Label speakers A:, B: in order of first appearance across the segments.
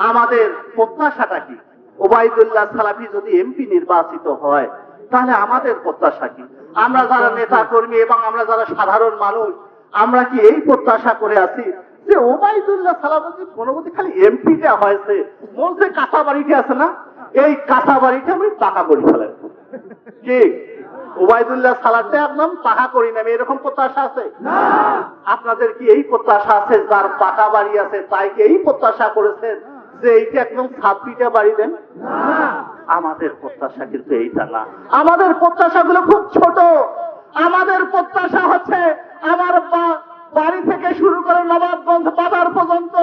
A: আমাদের প্রত্যাশাটা কি? ওবায়দুল্লাহ সালাফি যদি এমপি নির্বাচিত হয় তাহলে আমাদের প্রত্যাশা কি? আমরা যারা নেতা কর্মী এবং আমরা যারা সাধারণ মানুষ, আমরা কি এই প্রত্যাশা করে আছি যে ওবায়দুল্লাহ সালাফি কোনোমতে খালি এমপিটা হয়েছে, মনে কাঁচা বাড়িটি আছে না, এই কাঁচা বাড়িটা আমি পাকা করে ফেলেন কি? ওবায়দুল্লাহ সালাতে একদম পাকা করি না, এরকম প্রত্যাশা আছে? আপনাদের কি এই প্রত্যাশা আছে? যার পাকা বাড়ি আছে তাই কি এই প্রত্যাশা করেছেন যে এইটা একদম 7 ফিটা বাড়ি দেন? আমাদের প্রত্যাশা কিন্তু এইটা না। আমাদের প্রত্যাশাগুলো খুব ছোট। আমাদের প্রত্যাশা হচ্ছে আমার বাড়ি থেকে শুরু করে নবাবগঞ্জ বাজার পর্যন্ত,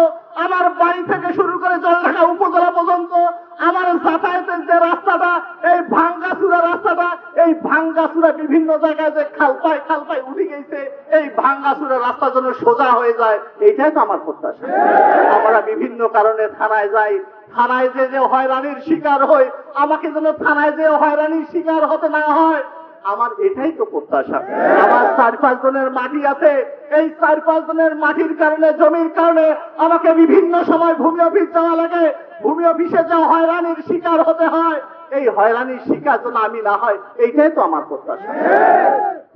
A: আমার বাড়ি থেকে শুরু করে জলঢাকা উপজেলা পর্যন্ত, আমার যাতায়াতের যে রাস্তাটা, এই ভাঙ্গাচুরা রাস্তাটা, এই ভাঙ্গাচুরা বিভিন্ন জায়গায় যে খালপায় উঠে গেছে, এই ভাঙ্গাচুরা রাস্তা যেন সোজা হয়ে যায়, এইটাই তো আমার প্রত্যাশা। আমরা বিভিন্ন কারণে থানায় যাই, থানায় যে হয়রানির শিকার হই, আমাকে যেন থানায় যে হয়রানির শিকার হতে না হয়, আমার এটাই তো প্রত্যাশা। আমার 4-5 জনের মাটি আছে, এই 4-5 জনের মাটির কারণে, জমির কারণে আমাকে বিভিন্ন সময় ভূমি অফিস যাওয়া লাগে, ভূমি অফিসে যা হয়রানির শিকার হতে হয়, এই হয়রানির শিকার যেন আমি না হয়, এইটাই তো আমার প্রত্যাশা।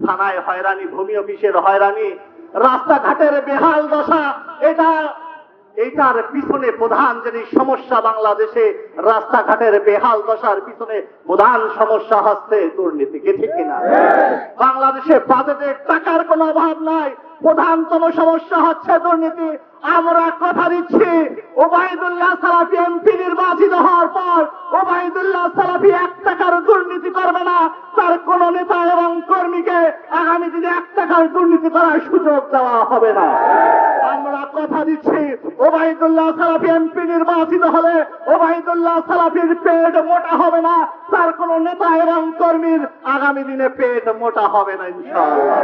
A: থানায় হয়রানি, ভূমি অফিসের হয়রানি, রাস্তাঘাটের বেহাল দশা, এইটার পিছনে প্রধান যে সমস্যা বাংলাদেশে, রাস্তাঘাটের বেহাল দশার পিছনে প্রধান সমস্যা হচ্ছে দুর্নীতি, কি ঠিক কিনা? বাংলাদেশে বাজেটে টাকার কোনো অভাব নাই, প্রধানতম সমস্যা হচ্ছে দুর্নীতি। আমরা কথা দিচ্ছি ওবায়দুল্লাহ সালাফি এমপি নির্বাচিত হওয়ার পর ওবায়দুল্লাহ সালাফি 1 টাকার দুর্নীতি করবে না, তার কোন নেতা এবং কর্মীকে আগামী দিনে 1 টাকার দুর্নীতি করার সুযোগ দেওয়া হবে না। আমরা কথা দিচ্ছি ওবায়দুল্লাহ সালাফি এমপি নির্বাচিত হলে ওবায়দুল্লাহ সালাফির পেট মোটা হবে না, তার কোন নেতা এবং কর্মীর আগামী দিনে পেট মোটা হবে না ইনশাআল্লাহ।